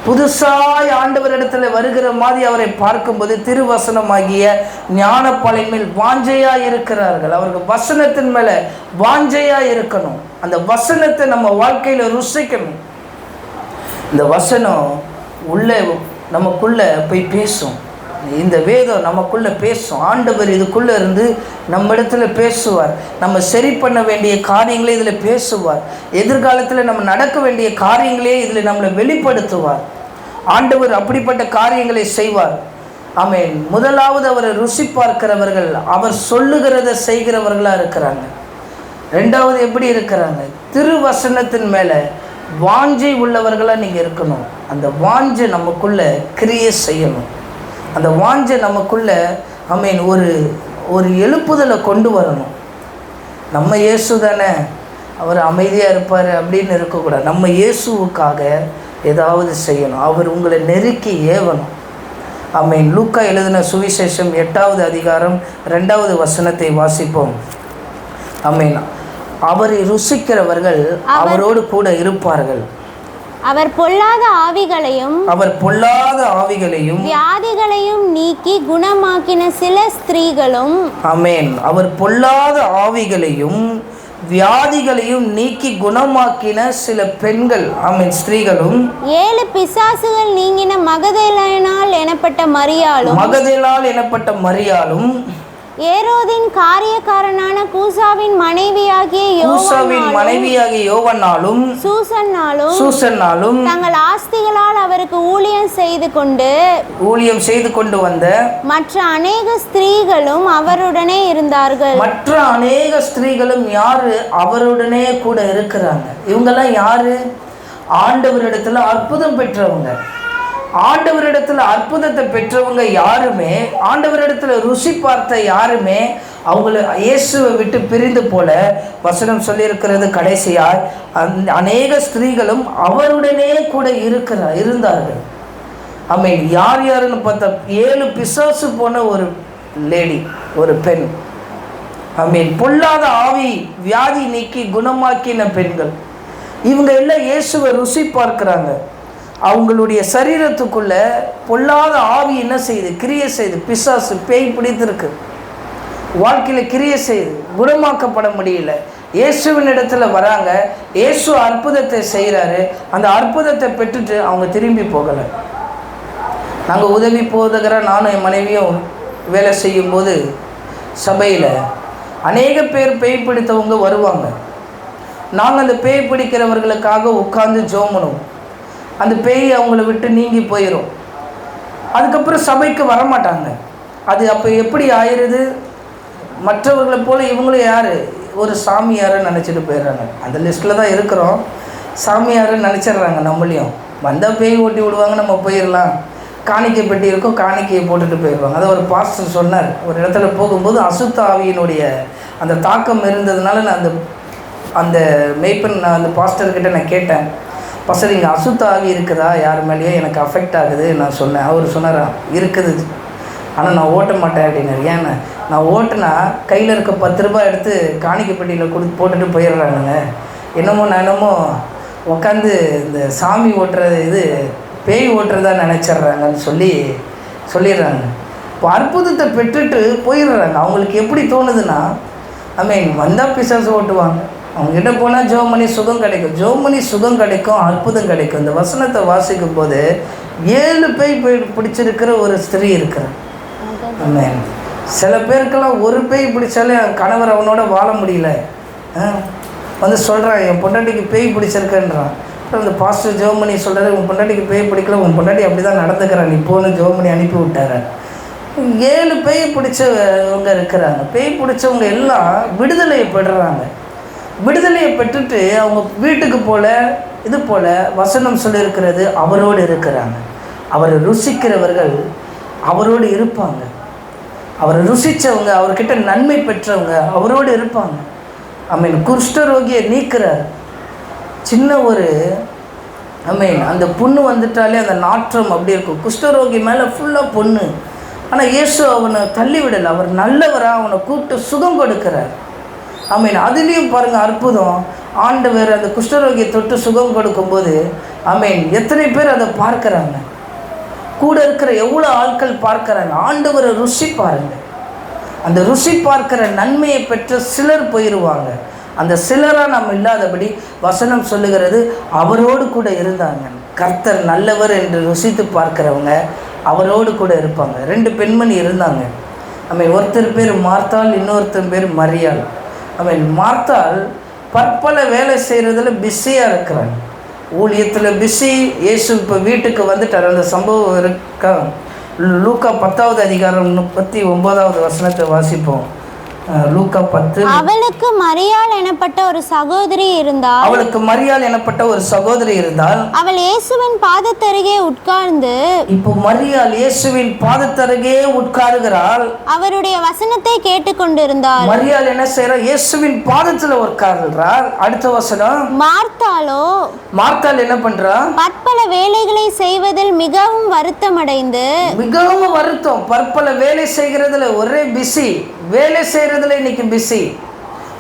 புதுசாய் ஆண்டவரிடத்தில் வருகிற மாதிரி அவரை பார்க்கும்போது திருவசனமாகிய ஞானப்பாலின் மேல் வாஞ்சையாக இருக்கிறார்கள். அவர்கள் வசனத்தின் மேலே வாஞ்சையாக இருக்கணும். அந்த வசனத்தை நம்ம வாழ்க்கையில் ருசிக்கணும். இந்த வசனம் உள்ளே நமக்குள்ளே போய் பேசும். இந்த வேதம் நமக்குள்ளே பேசும். ஆண்டவர் இதுக்குள்ளே இருந்து நம்ம இடத்துல பேசுவார். நம்ம சரி பண்ண வேண்டிய காரியங்களே இதில் பேசுவார். எதிர்காலத்தில் நம்ம நடக்க வேண்டிய காரியங்களே இதில் நம்மளை வெளிப்படுத்துவார். ஆண்டவர் அப்படிப்பட்ட காரியங்களை செய்வார். ஆமென். முதலாவது அவரை ருசி பார்க்கிறவர்கள் அவர் சொல்லுகிறத செய்கிறவர்களாக இருக்கிறாங்க. ரெண்டாவது எப்படி இருக்கிறாங்க? திருவசனத்தின் மேலே வாஞ்சை உள்ளவர்களாக நீங்கள் இருக்கணும். அந்த வாஞ்சை நமக்குள்ளே கிரியை செய்யணும். அந்த வாஞ்சை நமக்குள்ளே ஆமென் ஒரு எழுப்புதலை கொண்டு வரணும். நம்ம இயேசு தானே, அவர் அமைதியாக இருப்பார் அப்படின்னு இருக்கக்கூடாது. நம்ம இயேசுவுக்காக ஏதாவது செய்யணும். அவர் உங்களை நெருக்கி ஏவணும். ஆமென். லூக்கா எழுதின சுவிசேஷம் 8வது அதிகாரம் 2வது வசனத்தை வாசிப்போம். ஆமென். அவரை ருசிக்கிறவர்கள் அவரோடு கூட இருப்பார்கள். அவர் பொல்லாத ஆவிகளையும் வியாதிகளையும் நீக்கி குணமாக்கின சில ஸ்திரீகளும். ஆமென். அவர் பொல்லாத ஆவிகளையும் வியாதிகளையும் நீக்கி குணமாக்கின சில பெண்கள், ஆமென், ஸ்திரீகளும் 7 பிசாசுகள் நீங்கின மகதலேனாள் எனப்பட்ட மரியாளும் ஏரோதின் காரியக்காரனான கூசாவின் மனைவியாகிய யோவன்னாலும் சூசன்னாலும் தங்கள் ஆஸ்திகளால் அவருக்கு ஊழியம் செய்து கொண்டு வந்த மற்ற அநேக ஸ்திரீகளும் அவருடனே இருந்தார்கள். மற்ற அநேக ஸ்திரீகளும் யாரு? அவருடனே கூட இருக்கிறாங்க. இவங்கெல்லாம் யாரு? ஆண்டவரிடத்துல அற்புதம் பெற்றவங்க. ஆண்டவரிடத்தில் அற்புதத்தை பெற்றவங்க யாருமே, ஆண்டவரிடத்தில் ருசி பார்த்த யாருமே அவங்கள இயேசுவை விட்டு பிரிந்து போல வசனம் சொல்லியிருக்கிறது. கடைசியாய் அநேக ஸ்திரீகளும் அவருடனே கூட இருந்தார்கள். ஆமென். யாருன்னு பார்த்தா 7 பிசாசு போன ஒரு லேடி, ஒரு பெண். ஆமென். பொல்லாத ஆவி வியாதி நீக்கி குணமாக்கின பெண்கள். இவங்க எல்லாம் இயேசுவை ருசி பார்க்கிறாங்க. அவங்களுடைய சரீரத்துக்குள்ள பொல்லாத ஆவி என்ன செய்யுது? கிரியை செய்து. பிசாசு பேய் பிடித்திருக்கு, வாழ்க்கையில் கிரியை செய்து குணமாக்கப்பட முடியல. இயேசுவின் இடத்துல வராங்க, இயேசு அற்புதத்தை செய்கிறாரு. அந்த அற்புதத்தை பெற்றுட்டு அவங்க திரும்பி போகலை. நாங்கள் உதவி போதகராக நானும் என் மனைவியும் வேலை செய்யும்போது சபையில் அநேக பேர் பேய் பிடித்தவங்க வருவாங்க. நாங்கள் அந்த பேய் பிடிக்கிறவர்களுக்காக உட்கார்ந்து ஜோமனும். அந்த பேய் அவங்கள விட்டு நீங்கி போயிடும். அதுக்கப்புறம் சபைக்கு வரமாட்டாங்க. அது அப்போ எப்படி ஆயிடுது? மற்றவர்களை போல் இவங்களும் யார்? ஒரு சாமியாரை நினச்சிட்டு போயிடுறாங்க. அந்த லிஸ்ட்டில் தான் இருக்கிறோம். சாமியாரை நினச்சிட்றாங்க. நம்மளையும் வந்தால் பேய் ஓட்டி விடுவாங்க, நம்ம போயிடலாம். காணிக்கை பெட்டி இருக்கும், காணிக்கையை போட்டுட்டு போயிடுவாங்க. அதை ஒரு பாஸ்டர் சொன்னார். ஒரு இடத்துல போகும்போது அசுத்த ஆவியினுடைய அந்த தாக்கம் இருந்ததுனால நான் அந்த மெய்ப்பன் அந்த பாஸ்டர்கிட்ட நான் கேட்டேன், பாஸ்டர் இங்கே அசுத்த ஆவி இருக்குதா யார் மேலேயே எனக்கு அஃபெக்ட் ஆகுது நான் சொன்னேன். அவர் சொன்னாரா, இருக்குது, ஆனால் நான் ஓட்ட மாட்டேன் அப்படின்னாரு. ஏன்னா நான் ஓட்டுனா கையில் இருக்க 10 ரூபாய் எடுத்து காணிக்கை பெட்டியில் போட்டுட்டு போயிடுறானுங்க. என்னமோ உட்காந்து இந்த சாமி ஓட்டுறது இது பேய் ஓட்டுறதா நினச்சிட்றாங்கன்னு சொல்லிடுறாங்க. இப்போ அற்புதத்தை பெற்றுட்டு போயிடுறாங்க. அவங்களுக்கு எப்படி தோணுதுன்னா, வந்தால் பிசாசு ஓட்டுவாங்க, அவங்ககிட்ட போனால் ஜோமணி சுகம் கிடைக்கும், ஜோமணி சுகம் கிடைக்கும், அற்புதம் கிடைக்கும். இந்த வசனத்தை வாசிக்கும் போது 7 பேய் பிடிச்சிருக்கிற ஒரு ஸ்திரீ இருக்கிறான். சில பேருக்கெல்லாம் ஒரு பேய் பிடிச்சாலே கணவர் அவனோட வாழ முடியல. வந்து சொல்கிறான், என் பொண்டாட்டிக்கு பேய் பிடிச்சிருக்கேன்றான். அப்புறம் அந்த பாஸ்டர் ஜோமணி சொல்கிறாரு, உன் பொண்டாட்டிக்கு பேய் பிடிக்கல, உன் பொண்டாட்டி அப்படி தான் நடந்துக்கிறான், நீ போன்னு ஜோமணி அனுப்பி விட்டார. 7 பேய் பிடிச்சவங்க இருக்கிறாங்க. பேய் பிடிச்சவங்க எல்லாம் விடுதலை பெறுறாங்க. விடுதலையை பெற்றுட்டு அவங்க வீட்டுக்கு போல இது போல் வசனம் சொல்லியிருக்கிறது அவரோடு இருக்கிறாங்க. அவரை ருசிக்கிறவர்கள் அவரோடு இருப்பாங்க. அவரை ருசித்தவங்க, அவர்கிட்ட நன்மை பெற்றவங்க அவரோடு இருப்பாங்க. குஷ்டரோகியை நீக்கிறார். சின்ன ஒரு அந்த புண்ணு வந்துட்டாலே அந்த நாற்றம் அப்படி இருக்கும். குஷ்டரோகி மேலே ஃபுல்லாக பொண்ணு. ஆனால் இயேசு அவனை தள்ளிவிடலை. அவர் நல்லவராக அவனை கூப்பிட்டு சுகம் கொடுக்கிறார். அதுலேயும் பாருங்கள் அற்புதம். ஆண்டவர் அந்த குஷ்டரோகியை தொட்டு சுகம் கொடுக்கும்போது எத்தனை பேர் அதை பார்க்குறாங்க, கூட இருக்கிற எவ்வளோ ஆட்கள் பார்க்குறாங்க. ஆண்டவரை ருசி பாருங்க. அந்த ருசி பார்க்கிற நன்மையை பெற்ற சிலர் போயிடுவாங்க. அந்த சிலராக நம்ம இல்லாதபடி வசனம் சொல்லுகிறது அவரோடு கூட இருந்தாங்க. கர்த்தர் நல்லவர் என்று ருசித்து பார்க்கிறவங்க அவரோடு கூட இருப்பாங்க. 2 பெண்மணி இருந்தாங்க. ஒருத்தர் பேர் மார்த்தாள், இன்னொருத்தர் பேர் மரியாள். மார்த்தாள் பற்பல வேலை செய்கிறதுல பிஸியாக இருக்கிறாங்க, ஊழியத்தில் பிஸி. இயேசு இப்போ வீட்டுக்கு வந்துட்டார். அந்த சம்பவம் இருக்கா? லூக்கா 10வது அதிகாரம் 39வது வசனத்தை வாசிப்போம். லூக்கா 10. அவளுக்கு மரியாள் எனப்பட்ட ஒரு சகோதரி இருந்தாள். அவள் இயேசுவின் பாதத்தருகே உட்கார்ந்து. இப்போ மரியாள் இயேசுவின் பாதத்தருகே உட்காருகிறாள். அவருடைய வசனத்தை கேட்டுக்கொண்டிருந்தாள். மரியாள் என்ன செய்றார்? இயேசுவின் பாதத்துல உட்கார்கிறாள். அடுத்த வசனம். மார்த்தாள் என்ன பண்றா? பற்பல வேலைகளை செய்வதில் மிகவும் வருத்தமடைந்து. மிகவும் வருத்தம். பற்பல வேலை செய்கிறதுல ஒரே பிஸி. வேலை செய்கிறதுல இன்னைக்கு பிஸி.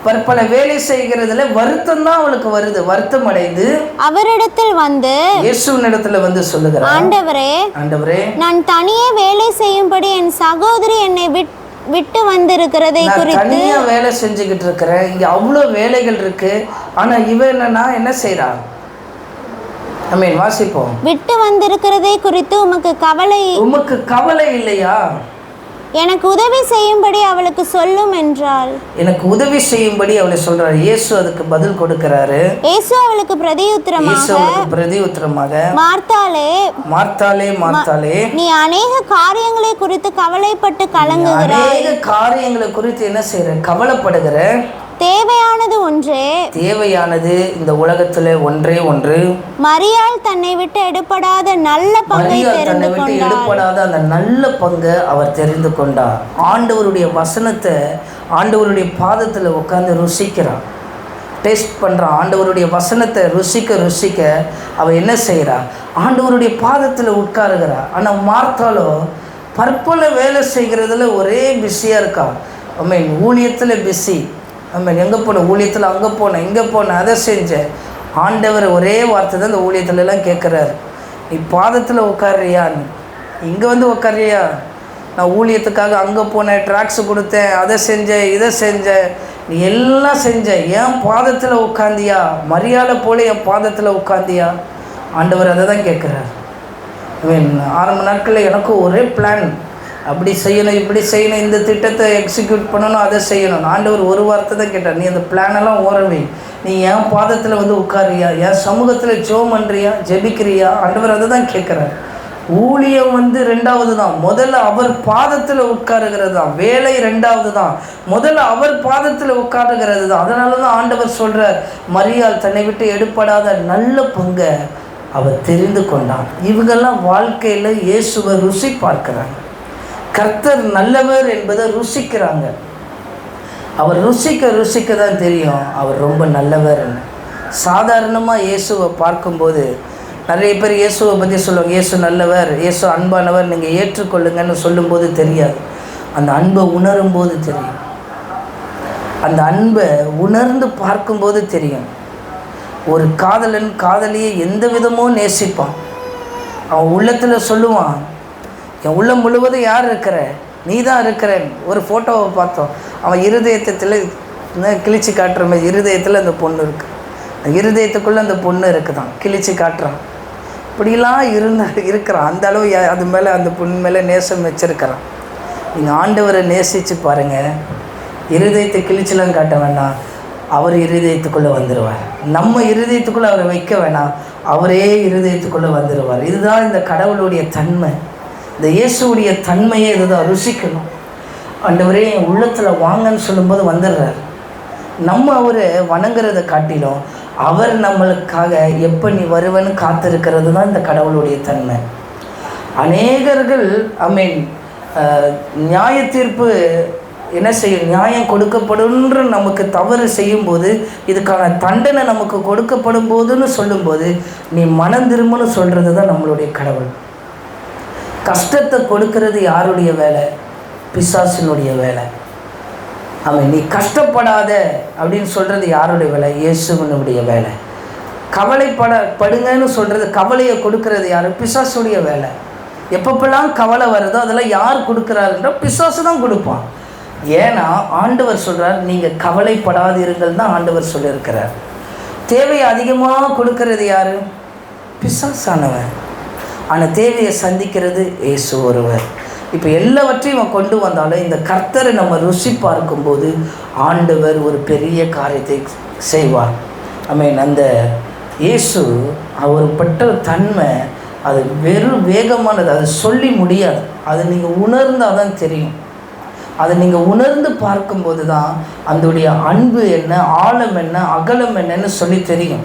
பற்பல வேலை செய்கிறதுல வருத்தம் தான் அவளுக்கு வருது. வருத்தம் அடைந்து அவரிடத்தில் வந்து இயேசுவினிடத்துல வந்து சொல்லுகிறார், ஆண்டவரே, நான் தனியே வேலை செய்யும்படி என் சகோதரி என்னை விட்டு வந்திருக்கிறதை குறித்து. தனியா வேலை செஞ்சுக்கிட்டு இருக்கிறேன், இங்க அவ்வளோ வேலைகள் இருக்கு. ஆனா இவ என்னன்னா என்ன செய்றா? வாசிப்போம். விட்டு வந்திருக்கிறதை குறித்து உமக்கு கவலை இல்லையா? எனக்கு உதவி செய்யும்படி அவளுக்கு சொல்லும் என்றாள். எனக்கு உதவி செய்யும்படி அவளை சொல்றாரு. இயேசு அதுக்கு பதில் கொடுக்கிறாரு. இயேசு அவளுக்கு பிரதியுத்தரமாக மார்த்தாளே, நீ அநேக காரியங்களை குறித்து கவலைப்பட்டு கலங்குகிறாய். அநேக காரியங்களை குறித்து என்ன செய்ற? கவலைப்படுகிற. தேவையானது இந்த உலகத்துல ஒன்றே ஒன்று. மரியாள் தன்னை விட்டு எடுபடாத நல்ல பங்கை அந்த நல்ல பங்கை அவர் தெரிந்து கொண்டார். ஆண்டவருடைய வசனத்தை ஆண்டவருடைய பாதத்துல உட்கார்ந்து ருசிக்கிறான், டேஸ்ட் பண்றான். ஆண்டவருடைய வசனத்தை ருசிக்க அவ என்ன செய்யறா? ஆண்டவருடைய பாதத்துல உட்காருகிறா. ஆனா மார்த்தாளோ பற்பல வேலை செய்கிறதுல ஒரே பிஸியா இருக்கா. ஊழியத்துல பிஸி. எங்கே போனேன்? ஊழியத்தில் அங்கே போனேன், இங்கே போனேன், அதை செஞ்சேன். ஆண்டவர் ஒரே வார்த்தை தான் இந்த ஊழியத்துலலாம் கேட்குறாரு. நீ பாதத்தில் உட்காரியா? இங்கே வந்து உட்காரியா? நான் ஊழியத்துக்காக அங்கே போனேன், ட்ராக்ஸ் கொடுத்தேன், அதை செஞ்சேன், இதை செஞ்சேன், நீ எல்லாம் செஞ்சேன், என் பாதத்தில் உட்காந்தியா? மரியாதை போல என் பாதத்தில் உட்காந்தியா? ஆண்டவர் அதை தான் கேட்குறாரு. ஆரம்ப நாட்களில் எனக்கும் ஒரே பிளான், அப்படி செய்யணும், இப்படி செய்யணும், இந்த திட்டத்தை எக்ஸிக்யூட் பண்ணணும், அதை செய்யணும். ஆண்டவர் ஒரு வார்த்தை தான் கேட்டார், நீ அந்த பிளானெல்லாம் ஓரவே, நீ என் பாதத்தில் வந்து உட்காரியா? என் சமூகத்தில் ஜெபம் பண்ணுறியா, ஜெபிக்கிறியா? ஆண்டவர் அதை தான் கேட்குறார். ஊழியம் வந்து 2வது தான். முதல்ல அவர் பாதத்தில் உட்காருகிறது தான். வேலை 2வது தான். முதல்ல அவர் பாதத்தில் உட்காருகிறது தான். அதனால தான் ஆண்டவர் சொல்கிறார், மரியாள் தன்னை விட்டு எடுபடாத நல்ல பங்கை அவர் தெரிந்து கொண்டான். இவங்கெல்லாம் வாழ்க்கையில் இயேசுவை ருசி பார்க்குறாங்க. கர்த்தர் நல்லவர் என்பதை ருசிக்கிறாங்க. அவர் ருசிக்க தான் தெரியும் அவர் ரொம்ப நல்லவர்னு. சாதாரணமாக இயேசுவை பார்க்கும்போது நிறைய பேர் இயேசுவை பற்றி சொல்லுவாங்க, இயேசு நல்லவர், இயேசு அன்பானவர், நீங்கள் ஏற்றுக்கொள்ளுங்கன்னு சொல்லும்போது தெரியாது. அந்த அன்பை உணரும்போது தெரியும். அந்த அன்பை உணர்ந்து பார்க்கும்போது தெரியும். ஒரு காதலன் காதலியை எந்த விதமோ நேசிப்பான். அவன் உள்ளத்தில் சொல்லுவான், என் உள்ளம் முழுவதும் யார் இருக்கிற? நீ தான் இருக்கிறேன். ஒரு ஃபோட்டோவை பார்த்தோம், அவன் இருதயத்தில் கிழிச்சு காட்டுற மாதிரி இருதயத்தில் அந்த பொண்ணு இருக்குது. இருதயத்துக்குள்ளே அந்த பொண்ணு இருக்குதான், கிழிச்சு காட்டுறான். இப்படிலாம் இருக்கிறான். அந்த அளவு அது மேலே, அந்த பொண்ணு மேலே நேசம் வச்சுருக்கிறான். நீங்கள் ஆண்டவரை நேசித்து பாருங்கள். இருதயத்தை கிழிச்செல்லாம் காட்ட வேண்டாம், அவர் இருதயத்துக்குள்ளே வந்துடுவார். நம்ம இருதயத்துக்குள்ளே அவரை வைக்க வேணாம், அவரே இருதயத்துக்குள்ளே வந்துடுவார். இதுதான் இந்த கடவுளுடைய தன்மை. இந்த இயேசுடைய தன்மையை இதுதான் ருசிக்கணும். ஆண்டவரே என் உள்ளத்தில் வாங்கன்னு சொல்லும்போது வந்துடுறார். நம்ம அவரை வணங்குறதை காட்டிலும் அவர் நம்மளுக்காக எப்போ நீ வருவன்னு காத்திருக்கிறது தான் இந்த கடவுளுடைய தன்மை. அநேகர்கள் நியாய தீர்ப்பு என்ன செய்யும், நியாயம் கொடுக்கப்படுன்ற நமக்கு தவறு செய்யும்போது இதுக்கான தண்டனை நமக்கு கொடுக்கப்படும் போதுன்னு சொல்லும்போது நீ மனம் திரும்புன்னு சொல்கிறது தான் நம்மளுடைய கடவுள். கஷ்டத்தை கொடுக்கறது யாருடைய வேலை? பிசாசினுடைய வேலை. நீ கஷ்டப்படாத அப்படின்னு சொல்கிறது யாருடைய வேலை? இயேசுவனுடைய வேலை. கவலைப்படுங்கன்னு சொல்கிறது, கவலையை கொடுக்கறது யார்? பிசாசுடைய வேலை. எப்பப்பெல்லாம் கவலை வருதோ அதெல்லாம் யார் கொடுக்குறாருன்ற பிசாசு தான் கொடுப்பான். ஏன்னா ஆண்டவர் சொல்கிறார் நீங்கள் கவலைப்படாதீர்கள் தான் ஆண்டவர் சொல்லியிருக்கிறார். தேவையை அதிகமாக கொடுக்கறது யார்? பிசாசானவன். ஆனால் தேவையை சந்திக்கிறது இயேசு ஒருவர். இப்போ எல்லாவற்றையும் அவன் கொண்டு வந்தாலும் இந்த கர்த்தரை நம்ம ருசி பார்க்கும்போது ஆண்டவர் ஒரு பெரிய காரியத்தை செய்வார். அந்த இயேசு அவர் பட்ட தன்மை அது வெறும் வேகமானது, அது சொல்லி முடியாது. அது நீங்கள் உணர்ந்தால் தான் தெரியும். அதை நீங்கள் உணர்ந்து பார்க்கும்போது தான் அதோடைய அன்பு என்ன, ஆழம் என்ன, அகலம் என்னன்னு சொல்லி தெரியும்.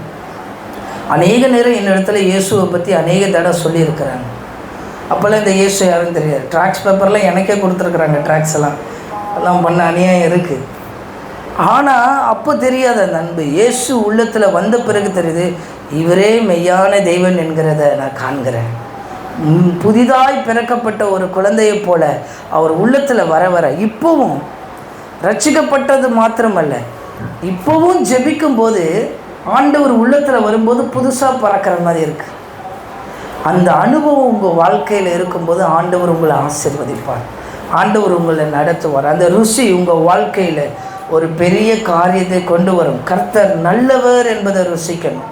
அநேக நேரம் என்னிடத்துல இயேசுவை பற்றி அநேக தடவை சொல்லியிருக்கிறாங்க. அப்போல்லாம் இந்த இயேசு யாருன்னு தெரியாது. ட்ராக்ஸ் பேப்பர்லாம் எனக்கே கொடுத்துருக்குறாங்க. ட்ராக்ஸ் எல்லாம் பண்ண அநியாயம் இருக்குது. ஆனால் அப்போ தெரியாது அந்த அன்பு. இயேசு உள்ளத்தில் வந்த பிறகு தெரியுது, இவரே மெய்யான தெய்வன் என்கிறத நான் காண்கிறேன். புதிதாய் பிறக்கப்பட்ட ஒரு குழந்தையை போல அவர் உள்ளத்தில் வர வர இப்போவும் ரட்சிக்கப்பட்டது மாத்திரமல்ல, இப்போவும் ஜெபிக்கும் போது ஆண்டவர் உள்ளத்தில் வரும்போது புதுசாக பறக்கிற மாதிரி இருக்குது. அந்த அனுபவம் உங்கள் வாழ்க்கையில் இருக்கும்போது ஆண்டவர் உங்களை ஆசீர்வதிப்பார், ஆண்டவர் உங்களை நடத்துவார். அந்த ருசி உங்கள் வாழ்க்கையில் ஒரு பெரிய காரியத்தை கொண்டு வரும். கர்த்தர் நல்லவர் என்பதை ருசிக்கணும்.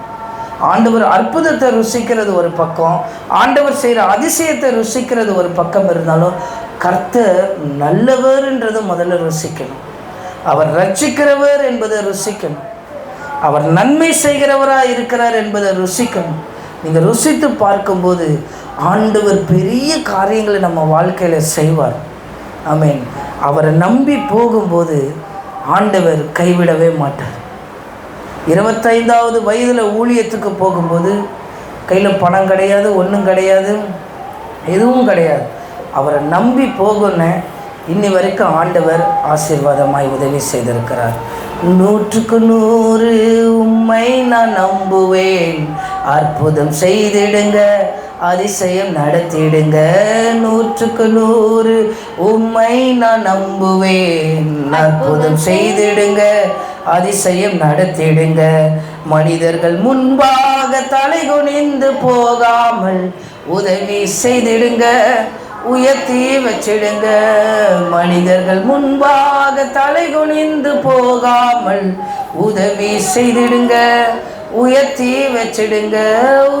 ஆண்டவர் அற்புதத்தை ருசிக்கிறது ஒரு பக்கம், ஆண்டவர் செய்கிற அதிசயத்தை ருசிக்கிறது ஒரு பக்கம் இருந்தாலும் கர்த்தர் நல்லவர்ன்றது முதல்ல ருசிக்கணும். அவர் ரட்சிக்கிறவர் என்பதை ருசிக்கணும். அவர் நன்மை செய்கிறவராக இருக்கிறார் என்பதை ருசிக்கணும். நீங்கள் ருசித்து பார்க்கும்போது ஆண்டவர் பெரிய காரியங்களை நம்ம வாழ்க்கையில் செய்வார். அவரை நம்பி போகும்போது ஆண்டவர் கைவிடவே மாட்டார். 25வது வயதில் ஊழியத்துக்கு போகும்போது கையில் பணம் கிடையாது, ஒன்றும் கிடையாது, எதுவும் கிடையாது. அவரை நம்பி போகணும். இன்னி வரைக்கும் ஆண்டவர் ஆசீர்வாதமாய் உதவி செய்திருக்கிறார். 100க்கு 100 உம்மை நான் நம்புவேன், அற்புதம் செய்திடுங்க, அதிசயம் நடத்திடுங்க. 100க்கு 100 உம்மை நான் நம்புவேன், அற்புதம் செய்திடுங்க, அதிசயம் நடத்திடுங்க. மனிதர்கள் முன்பாக தலை குனிந்து போகாமல் உதவி செய்திடுங்க, உயர்த்தி வச்சிடுங்க. மனிதர்கள் முன்பாக தலை குனிந்து போகாமல் உதவி செய்திடுங்க, உயர்த்தி வச்சிடுங்க.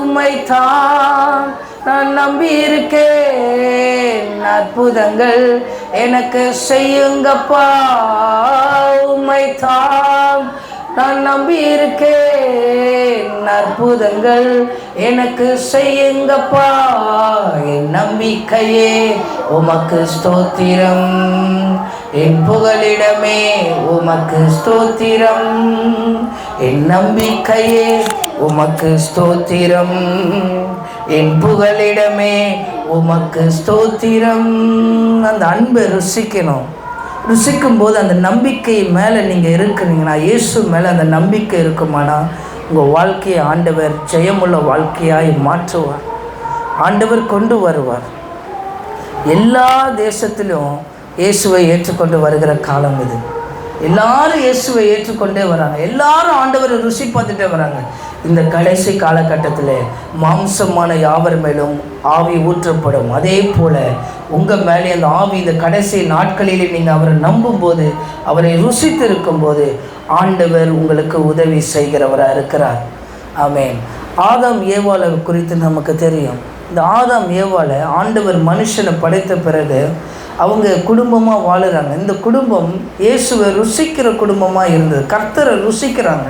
உம்மைத்தான் நான் நம்பி இருக்கேன், அற்புதங்கள் எனக்கு செய்யுங்கப்பா. உம்மைத்தான் நான் நம்பி இருக்கேன், அற்புதங்கள் எனக்கு செய்யுங்கப்பா. என் நம்பிக்கையே உமக்கு ஸ்தோத்திரம், என் புகலிடமே உமக்கு ஸ்தோத்திரம். என் நம்பிக்கையே உமக்கு ஸ்தோத்திரம், என் புகலிடமே உமக்கு ஸ்தோத்திரம். அந்த அன்பை ருசிக்கணும். ருசிக்கும் போது அந்த நம்பிக்கை மேலே நீங்கள் இருக்கிறீங்கன்னா, இயேசு மேலே அந்த நம்பிக்கை இருக்குமானா உங்கள் வாழ்க்கையை ஆண்டவர் ஜெயமுள்ள வாழ்க்கையாய் மாற்றுவார். ஆண்டவர் கொண்டு வருவார். எல்லா தேசத்திலும் இயேசுவை ஏற்றுக்கொண்டு வருகிற காலம் இது. எல்லாரும் இயேசுவை ஏற்றுக்கொண்டே வராங்க, எல்லாரும் ஆண்டவரை ருசி பார்த்துட்டே வராங்க. இந்த கடைசி காலகட்டத்தில் மாம்சமான யாவர் மேலும் ஆவி ஊற்றப்படும். அதே போல் உங்கள் மேலே அந்த ஆவி இந்த கடைசி நாட்களிலே நீங்கள் அவரை நம்பும்போது, அவரை ருசித்து இருக்கும்போது ஆண்டவர் உங்களுக்கு உதவி செய்கிறவராக இருக்கிறார். ஆமென். ஆதாம் ஏவாளை குறித்து நமக்கு தெரியும். இந்த ஆதாம் ஏவாளை ஆண்டவர் மனுஷனை படைத்த பிறகு அவங்க குடும்பமாக வாழுறாங்க. இந்த குடும்பம் இயேசுவை ருசிக்கிற குடும்பமாக இருந்தது. கர்த்தரை ருசிக்கிறாங்க.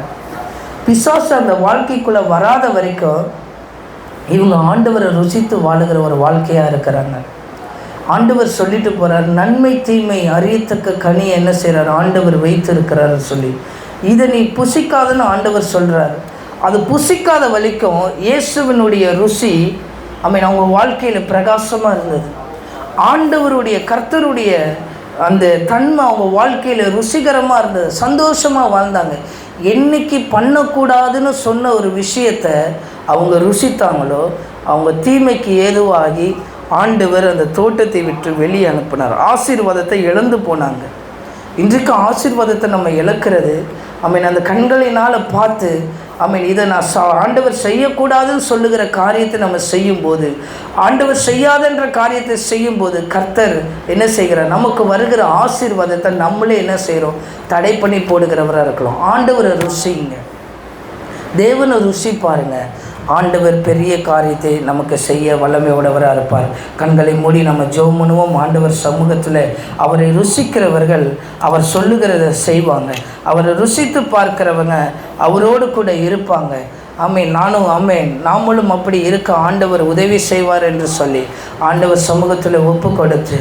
பிசாசு அந்த வாழ்க்கைக்குள்ளே வராத வரைக்கும் இவங்க ஆண்டவரை ருசித்து வாழுகிற ஒரு வாழ்க்கையாக இருக்கிறாங்க. ஆண்டவர் சொல்லிட்டு போகிறார், நன்மை தீமை அறியத்தக்க கனி என்ன செய்கிறார் ஆண்டவர் வைத்திருக்கிறாரு சொல்லி. இதை நீ புசிக்காதன்னு ஆண்டவர் சொல்கிறார். அது புசிக்காத வரைக்கும் இயேசுவினுடைய ருசி அவங்க வாழ்க்கையில் பிரகாசமாக இருந்தது. ஆண்டவருடைய கர்த்தருடைய அந்த தன்மை அவங்க வாழ்க்கையில் ருசிகரமாக இருந்தது, சந்தோஷமாக வாழ்ந்தாங்க. என்னைக்கு பண்ணக்கூடாதுன்னு சொன்ன ஒரு விஷயத்தை அவங்க ருசித்தாங்களோ அவங்க தீமைக்கு ஏதுவாகி ஆண்டவர் அந்த தோட்டத்தை விட்டு வெளியே அனுப்பினார். ஆசீர்வாதத்தை இழந்து போனாங்க. இன்றைக்கு ஆசீர்வாதத்தை நம்ம இழக்கிறது அந்த கண்களினால் பார்த்து இதை நான் ஆண்டவர் செய்யக்கூடாதுன்னு சொல்லுகிற காரியத்தை நம்ம செய்யும்போது, ஆண்டவர் செய்யாதன்ற காரியத்தை செய்யும்போது கர்த்தர் என்ன செய்கிறார், நமக்கு வருகிற ஆசீர்வாதத்தை நம்மளே என்ன செய்கிறோம், தடை பண்ணி போடுகிறவராக இருக்கலாம். ஆண்டவரை ருசிங்க, தேவனை ருசி பாருங்கள். ஆண்டவர் பெரிய காரியத்தை நமக்கு செய்ய வல்லமையோடவராக இருப்பார். கண்களை மூடி நம்ம ஜெபம் பண்ணுவோம். ஆண்டவர் சமூகத்தில் அவரை ருசிக்கிறவர்கள் அவர் சொல்லுகிறத செய்வாங்க. அவரை ருசித்து பார்க்கிறவங்க அவரோடு கூட இருப்பாங்க. ஆமேன். நாமளும் அப்படி இருக்க ஆண்டவர் உதவி செய்வார் என்று சொல்லி ஆண்டவர் சமூகத்தில் ஒப்பு கொடுத்து